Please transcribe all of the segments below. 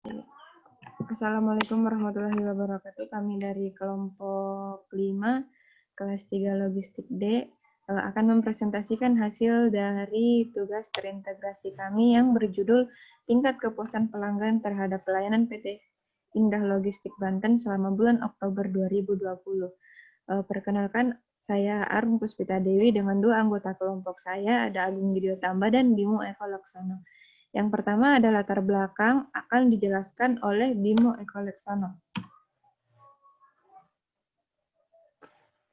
Assalamualaikum warahmatullahi wabarakatuh. Kami dari kelompok 5, kelas 3 Logistik D, akan mempresentasikan hasil dari tugas terintegrasi kami yang berjudul Tingkat Kepuasan Pelanggan Terhadap Pelayanan PT Indah Logistik Banten selama bulan Oktober 2020. Perkenalkan, saya Arum Puspita Dewi dengan dua anggota kelompok saya, ada Agung Widyo Tamba dan Bimo Eko Laksono. Yang pertama ada latar belakang, akan dijelaskan oleh Bimo Eko Laksono.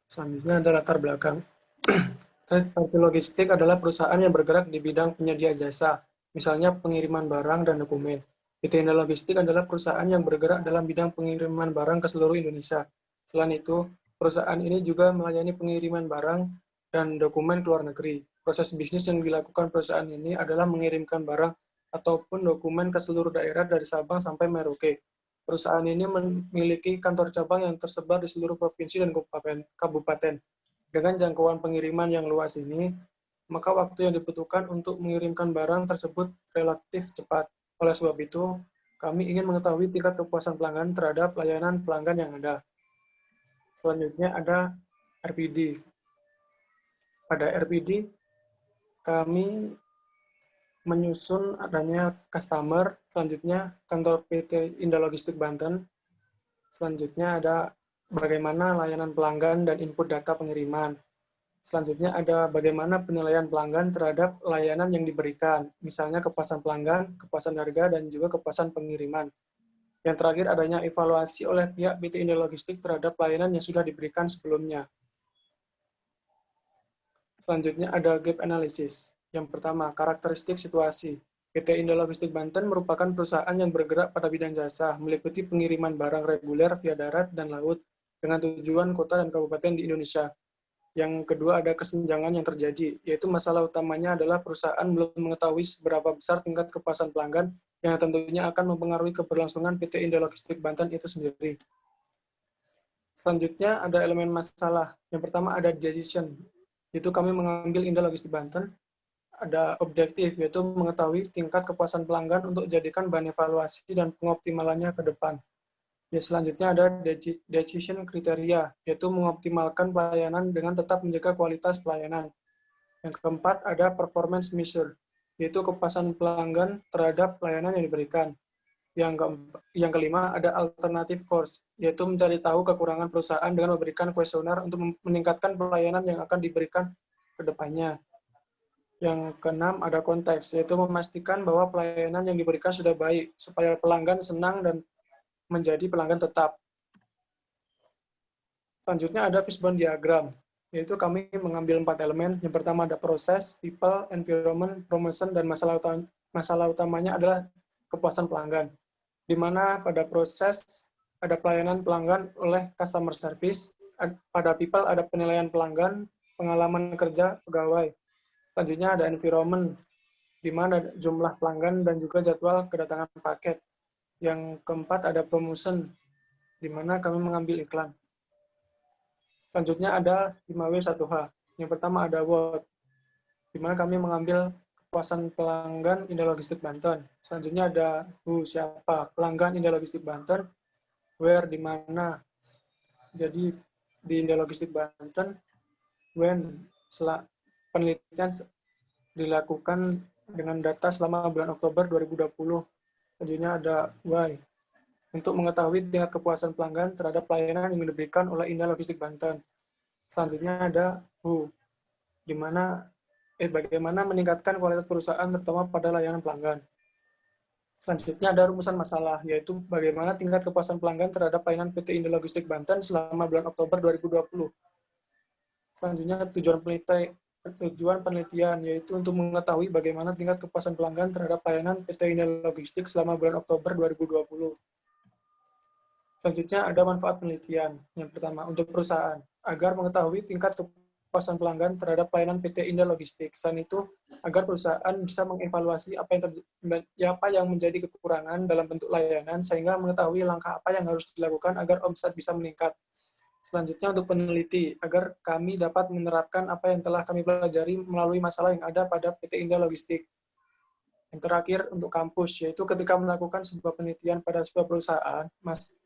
Selanjutnya ada latar belakang. PT Logistik adalah perusahaan yang bergerak di bidang penyedia jasa, misalnya pengiriman barang dan dokumen. PT Indah Logistik adalah perusahaan yang bergerak dalam bidang pengiriman barang ke seluruh Indonesia. Selain itu, perusahaan ini juga melayani pengiriman barang dan dokumen ke luar negeri. Proses bisnis yang dilakukan perusahaan ini adalah mengirimkan barang ataupun dokumen ke seluruh daerah dari Sabang sampai Merauke. Perusahaan ini memiliki kantor cabang yang tersebar di seluruh provinsi dan kabupaten. Dengan jangkauan pengiriman yang luas ini, maka waktu yang dibutuhkan untuk mengirimkan barang tersebut relatif cepat. Oleh sebab itu, kami ingin mengetahui tingkat kepuasan pelanggan terhadap layanan pelanggan yang ada. Selanjutnya ada RPD. Pada RPD, kami menyusun adanya customer, selanjutnya kantor PT Indah Logistik Banten, selanjutnya ada bagaimana layanan pelanggan dan input data pengiriman. Selanjutnya ada bagaimana penilaian pelanggan terhadap layanan yang diberikan, misalnya kepuasan pelanggan, kepuasan harga, dan juga kepuasan pengiriman. Yang terakhir adanya evaluasi oleh pihak PT Indah Logistik terhadap layanan yang sudah diberikan sebelumnya. Selanjutnya ada gap analysis. Yang pertama, karakteristik situasi. PT Indah Logistik Banten merupakan perusahaan yang bergerak pada bidang jasa, meliputi pengiriman barang reguler via darat dan laut dengan tujuan kota dan kabupaten di Indonesia. Yang kedua ada kesenjangan yang terjadi, yaitu masalah utamanya adalah perusahaan belum mengetahui seberapa besar tingkat kepuasan pelanggan yang tentunya akan mempengaruhi keberlangsungan PT Indah Logistik Banten itu sendiri. Selanjutnya ada elemen masalah. Yang pertama ada decision, yaitu kami mengambil Indah Logistik Banten. Ada objektif, yaitu mengetahui tingkat kepuasan pelanggan untuk dijadikan bahan evaluasi dan pengoptimalannya ke depan. Ya, selanjutnya ada decision kriteria, yaitu mengoptimalkan pelayanan dengan tetap menjaga kualitas pelayanan. Yang keempat ada performance measure, yaitu kepuasan pelanggan terhadap pelayanan yang diberikan. Yang kelima ada alternative course, yaitu mencari tahu kekurangan perusahaan dengan memberikan kuesioner untuk meningkatkan pelayanan yang akan diberikan ke depannya. Yang keenam ada konteks, yaitu memastikan bahwa pelayanan yang diberikan sudah baik, supaya pelanggan senang dan menjadi pelanggan tetap. Selanjutnya ada fishbone diagram, yaitu kami mengambil 4 elemen. Yang pertama ada proses, people, environment, promotion, dan masalah utamanya adalah kepuasan pelanggan. Di mana pada proses ada pelayanan pelanggan oleh customer service, pada people ada penilaian pelanggan, pengalaman kerja pegawai. Selanjutnya ada environment, di mana jumlah pelanggan dan juga jadwal kedatangan paket. Yang keempat ada promotion, di mana kami mengambil iklan. Selanjutnya ada 5W1H. Yang pertama ada what, di mana kami mengambil kepuasan pelanggan Indah Logistik Banten. Selanjutnya ada who, siapa, pelanggan Indah Logistik Banten, where, di mana. Jadi di Indah Logistik Banten, when, penelitian dilakukan dengan data selama bulan Oktober 2020. Selanjutnya ada why, untuk mengetahui tingkat kepuasan pelanggan terhadap pelayanan yang diberikan oleh Indah Logistik Banten. Selanjutnya ada who, di mana bagaimana meningkatkan kualitas perusahaan terutama pada layanan pelanggan. Selanjutnya ada rumusan masalah, yaitu bagaimana tingkat kepuasan pelanggan terhadap pelayanan PT Indah Logistik Banten selama bulan Oktober 2020. Selanjutnya tujuan penelitian, yaitu untuk mengetahui bagaimana tingkat kepuasan pelanggan terhadap pelayanan PT Indah Logistik selama bulan Oktober 2020. Selanjutnya ada manfaat penelitian. Yang pertama, untuk perusahaan, agar mengetahui tingkat kepuasan pelanggan terhadap pelayanan PT Indah Logistik. Selain itu, agar perusahaan bisa mengevaluasi apa yang menjadi kekurangan dalam bentuk layanan, sehingga mengetahui langkah apa yang harus dilakukan agar omset bisa meningkat. Selanjutnya untuk peneliti, agar kami dapat menerapkan apa yang telah kami pelajari melalui masalah yang ada pada PT Indah Logistik. Yang terakhir untuk kampus, yaitu ketika melakukan sebuah penelitian pada sebuah perusahaan,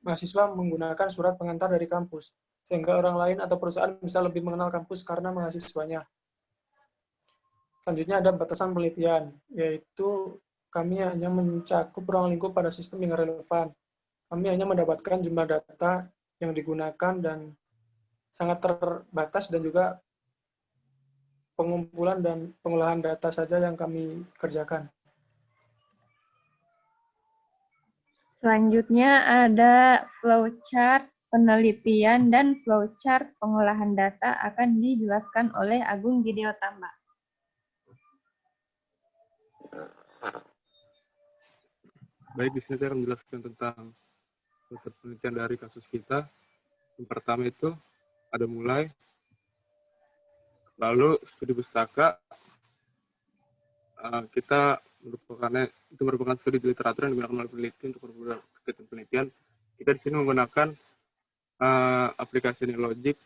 mahasiswa menggunakan surat pengantar dari kampus, sehingga orang lain atau perusahaan bisa lebih mengenal kampus karena mahasiswanya. Selanjutnya ada batasan penelitian, yaitu kami hanya mencakup ruang lingkup pada sistem yang relevan. Kami hanya mendapatkan jumlah data yang digunakan dan sangat terbatas, dan juga pengumpulan dan pengolahan data saja yang kami kerjakan. Selanjutnya ada flowchart penelitian dan flowchart pengolahan data akan dijelaskan oleh Agung Gideotamba. Baik, di sini saya akan menjelaskan tentang proses penelitian dari kasus kita. Yang pertama itu ada mulai, lalu studi pustaka. Kita merupakan studi literatur yang digunakan oleh peneliti untuk membuat kegiatan penelitian. Kita di sini menggunakan aplikasi Logic,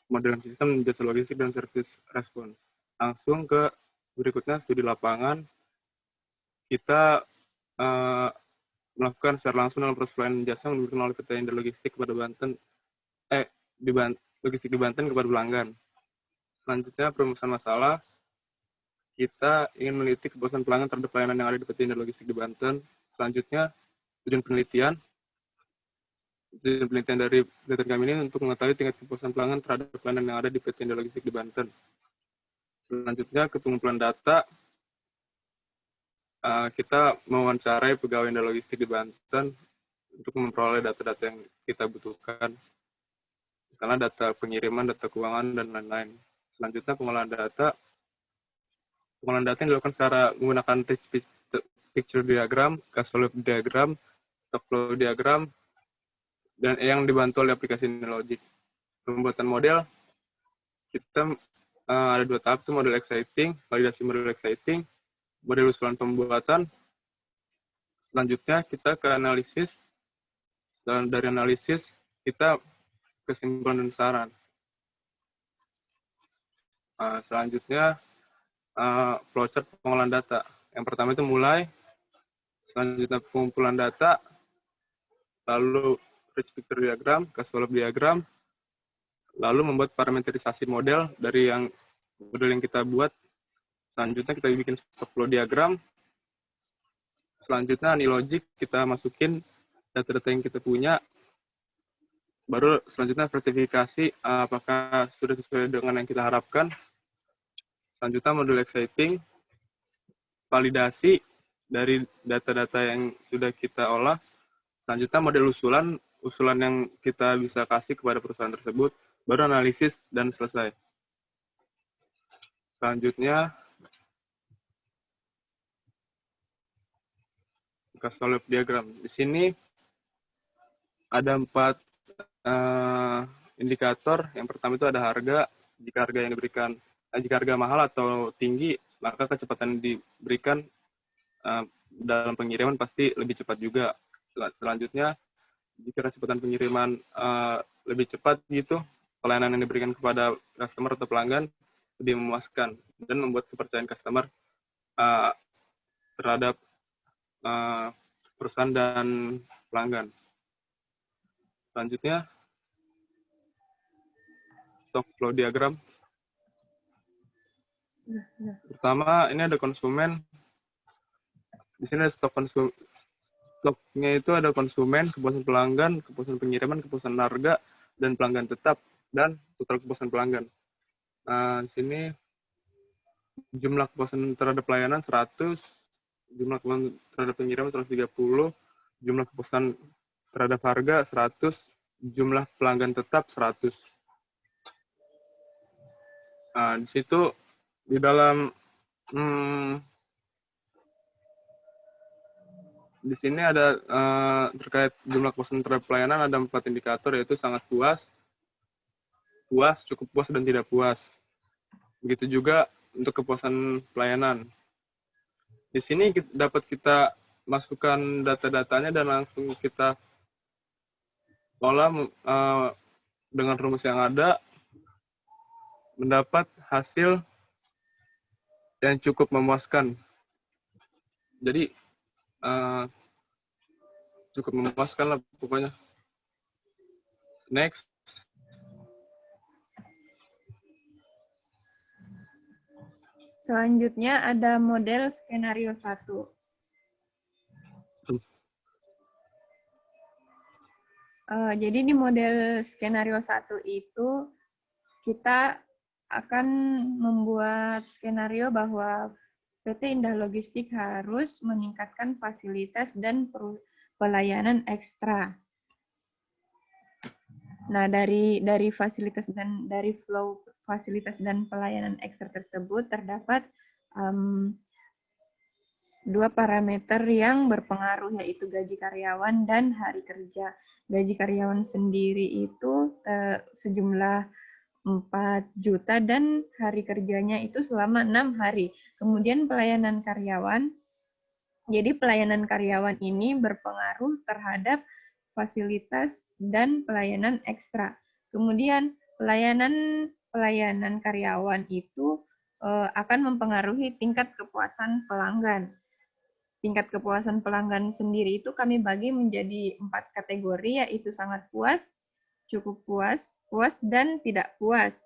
modeling sistem, jasa logistik, dan service response. Langsung ke berikutnya studi lapangan. Kita melakukan secara langsung dalam proses pelayanan jasa yang diberikan oleh PT Indo Logistik kepada Logistik di Banten kepada pelanggan. Selanjutnya perumusan masalah. Kita ingin meneliti kepuasan pelanggan terhadap pelayanan yang ada di PT Indo Logistik di Banten. Selanjutnya tujuan penelitian. Tujuan penelitian dari penelitian kami ini untuk mengetahui tingkat kepuasan pelanggan terhadap pelayanan yang ada di PT Indo Logistik di Banten. Selanjutnya ke pengumpulan data. Kita mewawancarai pegawai Indo Logistik di Banten untuk memperoleh data-data yang kita butuhkan. Misalnya data pengiriman, data keuangan, dan lain-lain. Selanjutnya pengolahan data. Pengolahan data yang dilakukan secara menggunakan rich picture diagram, causal loop diagram, stock flow diagram, dan yang dibantu oleh aplikasi Logic. Pembuatan model, kita ada 2 tahap, itu model exciting, validasi model exciting, model usulan pembuatan. Selanjutnya kita ke analisis, dan dari analisis kita kesimpulan dan saran. Selanjutnya flowchart pengolahan data. Yang pertama itu mulai, selanjutnya pengumpulan data, lalu rich picture diagram, causal loop diagram, lalu membuat parameterisasi model dari model yang kita buat. Selanjutnya kita bikin stock flow diagram. Selanjutnya Logic, kita masukin data-data yang kita punya. Baru selanjutnya verifikasi apakah sudah sesuai dengan yang kita harapkan. Selanjutnya model exciting, validasi dari data-data yang sudah kita olah. Selanjutnya model usulan yang kita bisa kasih kepada perusahaan tersebut. Baru analisis dan selesai. Selanjutnya causal loop diagram. Di sini ada 4 indikator. Yang pertama itu ada harga. Jika harga mahal atau tinggi, maka kecepatan yang diberikan dalam pengiriman pasti lebih cepat juga. Selanjutnya, jika kecepatan pengiriman lebih cepat gitu, pelayanan yang diberikan kepada customer atau pelanggan lebih memuaskan dan membuat kepercayaan customer terhadap perusahaan dan pelanggan. Selanjutnya, stock flow diagram. Pertama, ini ada konsumen. Di sini ada stoknya itu ada konsumen, kepuasan pelanggan, kepuasan pengiriman, kepuasan harga, dan pelanggan tetap, dan total kepuasan pelanggan. Di sini jumlah kepuasan terhadap pelayanan 100, jumlah kepuasan terhadap pengiriman 130, jumlah kepuasan terhadap harga 100, jumlah pelanggan tetap 100. Di situ di dalam di sini ada terkait jumlah kepuasan terhadap pelayanan ada 4 indikator, yaitu sangat puas, cukup puas, dan tidak puas. Begitu juga untuk kepuasan pelayanan. Di sini dapat kita masukkan data-datanya dan langsung kita olah dengan rumus yang ada, mendapat hasil yang cukup memuaskan. Jadi cukup memuaskan lah pokoknya. Next. Selanjutnya ada model skenario 1. Jadi di model skenario 1 itu kita akan membuat skenario bahwa PT Indah Logistik harus meningkatkan fasilitas dan pelayanan ekstra. Nah, dari fasilitas dan dari flow fasilitas dan pelayanan ekstra tersebut terdapat dua parameter yang berpengaruh, yaitu gaji karyawan dan hari kerja. Gaji karyawan sendiri itu sejumlah 4 juta dan hari kerjanya itu selama 6 hari. Kemudian pelayanan karyawan, jadi pelayanan karyawan ini berpengaruh terhadap fasilitas dan pelayanan ekstra. Kemudian pelayanan karyawan itu akan mempengaruhi tingkat kepuasan pelanggan. Tingkat kepuasan pelanggan sendiri itu kami bagi menjadi 4 kategori, yaitu sangat puas, cukup puas, puas, dan tidak puas.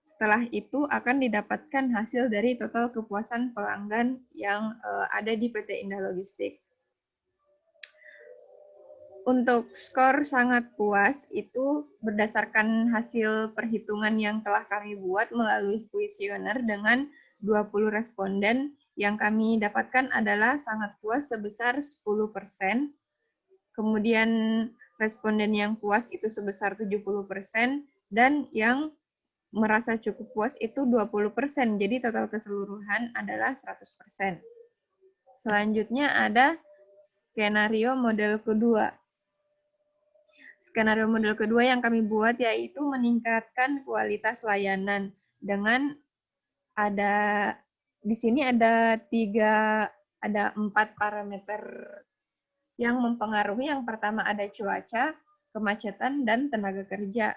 Setelah itu akan didapatkan hasil dari total kepuasan pelanggan yang ada di PT Indah Logistik. Untuk skor sangat puas itu berdasarkan hasil perhitungan yang telah kami buat melalui kuesioner dengan 20 responden. Yang kami dapatkan adalah sangat puas sebesar 10%, kemudian responden yang puas itu sebesar 70%, dan yang merasa cukup puas itu 20%, jadi total keseluruhan adalah 100%. Selanjutnya ada skenario model kedua. Skenario model kedua yang kami buat yaitu meningkatkan kualitas layanan dengan di sini ada 4 parameter yang mempengaruhi. Yang pertama ada cuaca, kemacetan, dan tenaga kerja.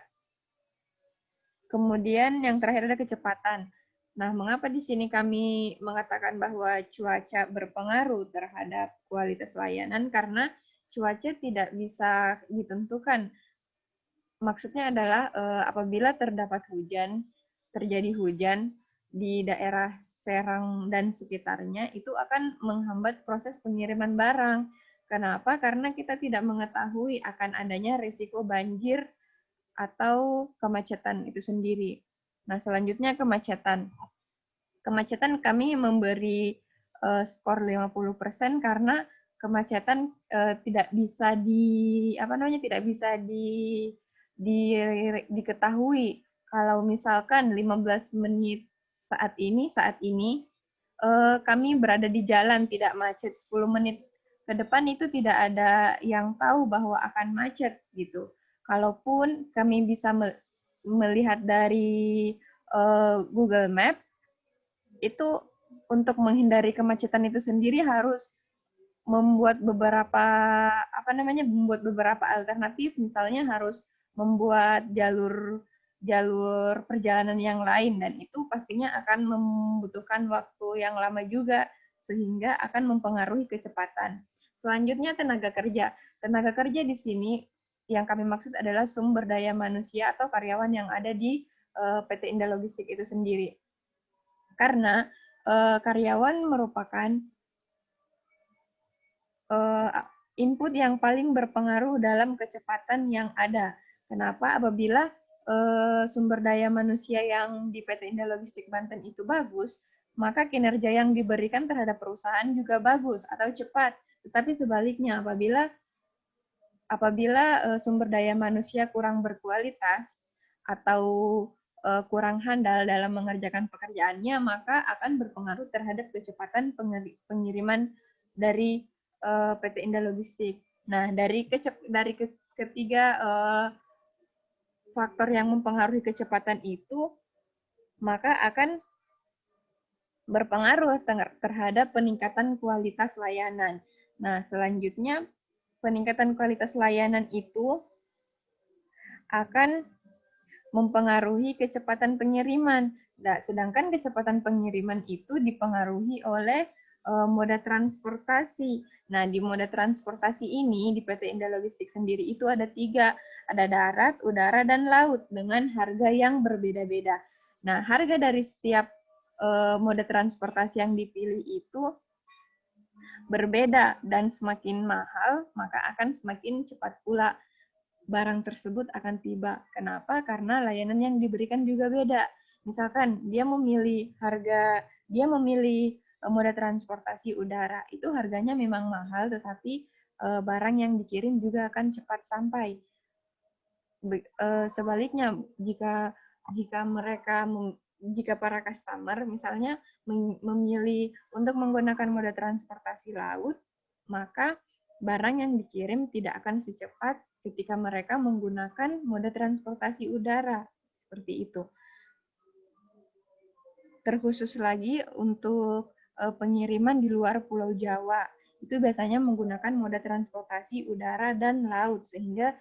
Kemudian yang terakhir ada kecepatan. Nah, mengapa di sini kami mengatakan bahwa cuaca berpengaruh terhadap kualitas layanan? Karena cuaca tidak bisa ditentukan. Maksudnya adalah apabila terjadi hujan di daerah Serang dan sekitarnya, itu akan menghambat proses pengiriman barang. Kenapa? Karena kita tidak mengetahui akan adanya risiko banjir atau kemacetan itu sendiri. Nah, selanjutnya kemacetan. Kemacetan kami memberi skor 50% karena kemacetan tidak bisa diketahui. Kalau misalkan 15 menit saat ini kami berada di jalan tidak macet, 10 menit ke depan itu tidak ada yang tahu bahwa akan macet gitu. Kalaupun kami bisa melihat dari Google Maps, itu untuk menghindari kemacetan itu sendiri harus membuat beberapa alternatif, misalnya harus membuat jalur perjalanan yang lain, dan itu pastinya akan membutuhkan waktu yang lama juga sehingga akan mempengaruhi kecepatan. Selanjutnya tenaga kerja. Tenaga kerja di sini yang kami maksud adalah sumber daya manusia atau karyawan yang ada di PT Indah Logistik itu sendiri. Karena karyawan merupakan input yang paling berpengaruh dalam kecepatan yang ada. Kenapa? Apabila sumber daya manusia yang di PT Indah Logistik Banten itu bagus, maka kinerja yang diberikan terhadap perusahaan juga bagus atau cepat. Tetapi sebaliknya, apabila sumber daya manusia kurang berkualitas atau kurang handal dalam mengerjakan pekerjaannya, maka akan berpengaruh terhadap kecepatan pengiriman dari PT Indah Logistik. Nah, dari ketiga faktor yang mempengaruhi kecepatan itu, maka akan berpengaruh terhadap peningkatan kualitas layanan. Nah, selanjutnya peningkatan kualitas layanan itu akan mempengaruhi kecepatan pengiriman. Nah, sedangkan kecepatan pengiriman itu dipengaruhi oleh moda transportasi. Nah, di moda transportasi ini, di PT Indah Logistik sendiri itu ada 3. Ada darat, udara, dan laut dengan harga yang berbeda-beda. Nah, harga dari setiap moda transportasi yang dipilih itu berbeda, dan semakin mahal, maka akan semakin cepat pula barang tersebut akan tiba. Kenapa? Karena layanan yang diberikan juga beda. Misalkan dia memilih moda transportasi udara, itu harganya memang mahal, tetapi barang yang dikirim juga akan cepat sampai. Sebaliknya, jika para customer misalnya memilih untuk menggunakan moda transportasi laut, maka barang yang dikirim tidak akan secepat ketika mereka menggunakan moda transportasi udara. Seperti itu. Terkhusus lagi untuk pengiriman di luar Pulau Jawa, itu biasanya menggunakan moda transportasi udara dan laut, sehingga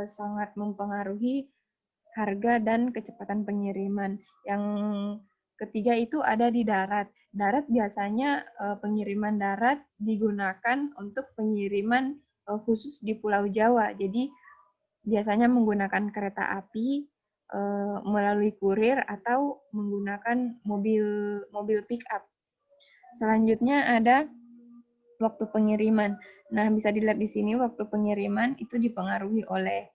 sangat mempengaruhi harga dan kecepatan pengiriman. Yang ketiga itu ada di darat. Darat biasanya pengiriman darat digunakan untuk pengiriman khusus di Pulau Jawa. Jadi biasanya menggunakan kereta api, melalui kurir, atau menggunakan mobil pick up. Selanjutnya ada waktu pengiriman. Nah, bisa dilihat di sini waktu pengiriman itu dipengaruhi oleh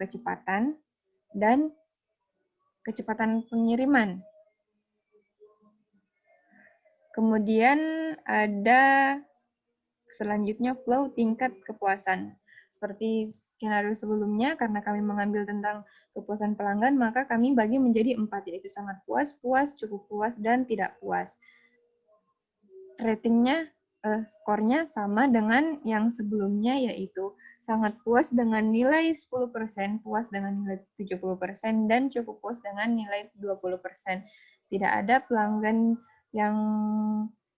kecepatan dan kecepatan pengiriman. Kemudian ada selanjutnya flow tingkat kepuasan. Seperti skenario sebelumnya, karena kami mengambil tentang kepuasan pelanggan, maka kami bagi menjadi 4, yaitu sangat puas, puas, cukup puas, dan tidak puas. Ratingnya, skornya sama dengan yang sebelumnya, yaitu sangat puas dengan nilai 10%, puas dengan nilai 70%, dan cukup puas dengan nilai 20%. Tidak ada pelanggan yang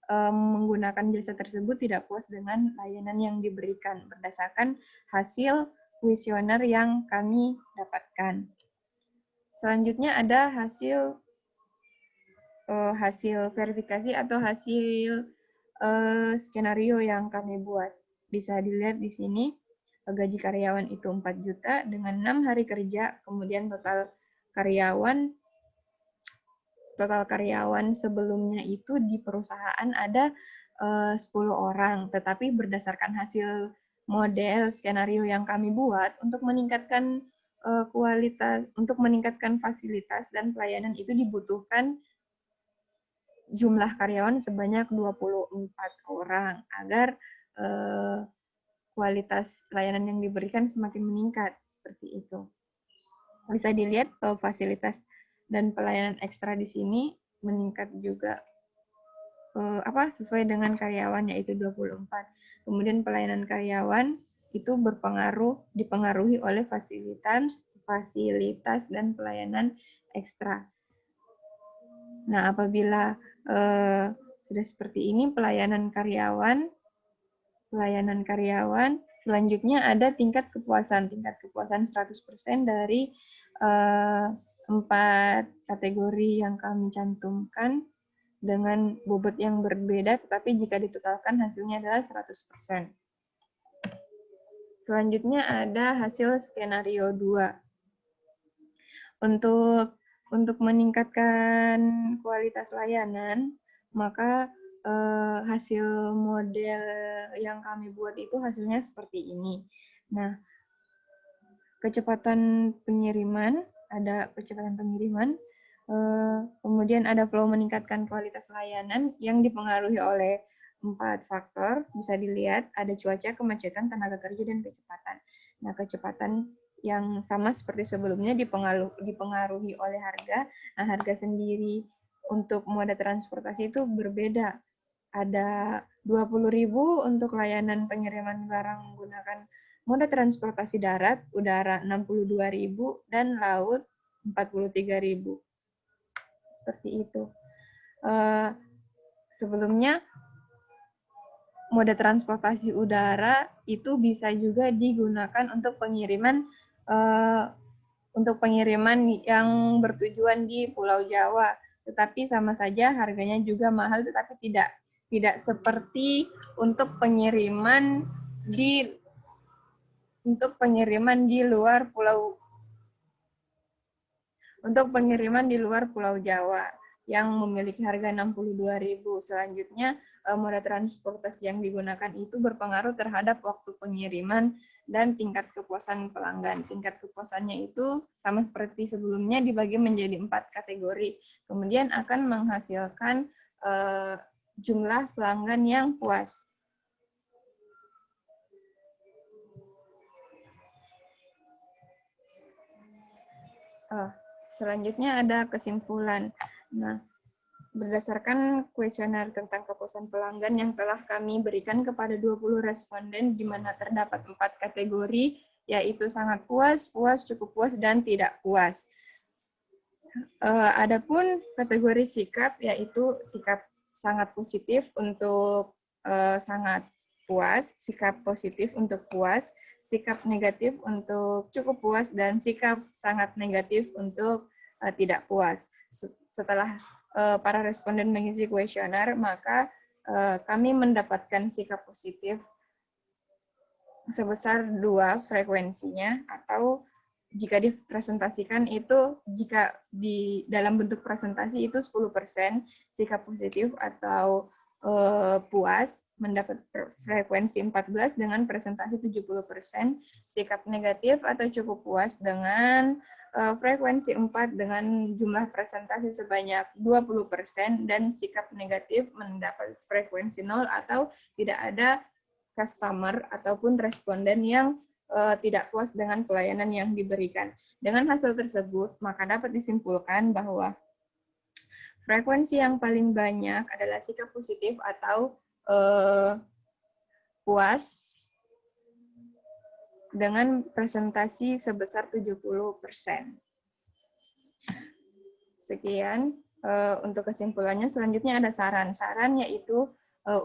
menggunakan jasa tersebut tidak puas dengan layanan yang diberikan berdasarkan hasil kuesioner yang kami dapatkan. Selanjutnya ada hasil verifikasi atau hasil skenario yang kami buat. Bisa dilihat di sini, gaji karyawan itu 4 juta dengan 6 hari kerja, kemudian total karyawan sebelumnya itu di perusahaan ada 10 orang, tetapi berdasarkan hasil model skenario yang kami buat untuk meningkatkan untuk meningkatkan fasilitas dan pelayanan itu dibutuhkan jumlah karyawan sebanyak 24 orang agar kualitas layanan yang diberikan semakin meningkat, seperti itu. Bisa dilihat fasilitas dan pelayanan ekstra di sini meningkat juga sesuai dengan karyawan, yaitu 24. Kemudian pelayanan karyawan itu dipengaruhi oleh fasilitas dan pelayanan ekstra. Nah, apabila sudah seperti ini pelayanan karyawan, selanjutnya ada tingkat kepuasan 100% dari 4 kategori yang kami cantumkan dengan bobot yang berbeda, tetapi jika ditotalkan hasilnya adalah 100%. Selanjutnya ada hasil skenario 2. Untuk meningkatkan kualitas layanan, maka hasil model yang kami buat itu hasilnya seperti ini. Nah, kecepatan pengiriman, kemudian ada flow meningkatkan kualitas layanan yang dipengaruhi oleh 4 faktor. Bisa dilihat ada cuaca, kemacetan, tenaga kerja, dan kecepatan. Nah, kecepatan yang sama seperti sebelumnya dipengaruhi oleh harga. Nah, harga sendiri untuk moda transportasi itu berbeda. Ada 20.000 untuk layanan pengiriman barang menggunakan moda transportasi darat, udara 62.000, dan laut 43.000. Seperti itu. Sebelumnya, moda transportasi udara itu bisa juga digunakan untuk pengiriman yang bertujuan di Pulau Jawa. tetapi sama saja harganya juga mahal, tetapi tidak seperti untuk pengiriman di luar Pulau Jawa yang memiliki harga 62.000. Selanjutnya, moda transportasi yang digunakan itu berpengaruh terhadap waktu pengiriman dan tingkat kepuasan pelanggan. Tingkat kepuasannya itu sama seperti sebelumnya dibagi menjadi 4 kategori. Kemudian akan menghasilkan jumlah pelanggan yang puas. Selanjutnya ada kesimpulan. Nah, berdasarkan kuesioner tentang kepuasan pelanggan yang telah kami berikan kepada 20 responden, di mana terdapat 4 kategori, yaitu sangat puas, puas, cukup puas, dan tidak puas. Adapun kategori sikap, yaitu sikap sangat positif untuk sangat puas, sikap positif untuk puas, sikap negatif untuk cukup puas, dan sikap sangat negatif untuk tidak puas. Setelah para responden mengisi kuesioner, maka kami mendapatkan sikap positif sebesar 2 frekuensinya, atau jika dipresentasikan itu, jika di dalam bentuk presentasi itu 10% sikap positif atau puas mendapat frekuensi 14 dengan presentasi 70%, sikap negatif atau cukup puas dengan frekuensi 4 dengan jumlah presentasi sebanyak 20%, dan sikap negatif mendapat frekuensi 0 atau tidak ada customer ataupun responden yang tidak puas dengan pelayanan yang diberikan. Dengan hasil tersebut, maka dapat disimpulkan bahwa frekuensi yang paling banyak adalah sikap positif atau puas dengan presentasi sebesar 70%. Sekian untuk kesimpulannya. Selanjutnya ada saran-saran, yaitu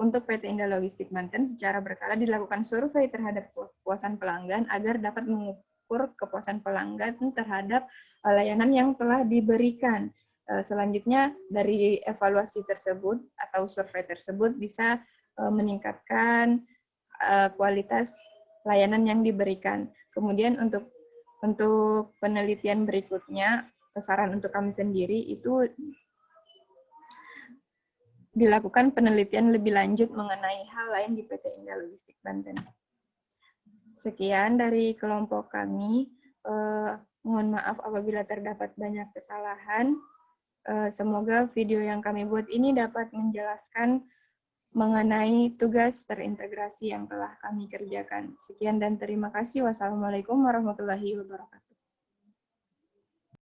untuk PT Indah Logistik Banten secara berkala dilakukan survei terhadap kepuasan pelanggan agar dapat mengukur kepuasan pelanggan terhadap layanan yang telah diberikan. Selanjutnya dari evaluasi tersebut atau survei tersebut bisa meningkatkan kualitas layanan yang diberikan. Kemudian untuk penelitian berikutnya, saran untuk kami sendiri itu dilakukan penelitian lebih lanjut mengenai hal lain di PT Indah Logistik Banten. Sekian dari kelompok kami. Mohon maaf apabila terdapat banyak kesalahan. Semoga video yang kami buat ini dapat menjelaskan mengenai tugas terintegrasi yang telah kami kerjakan. Sekian dan terima kasih. Wassalamualaikum warahmatullahi wabarakatuh.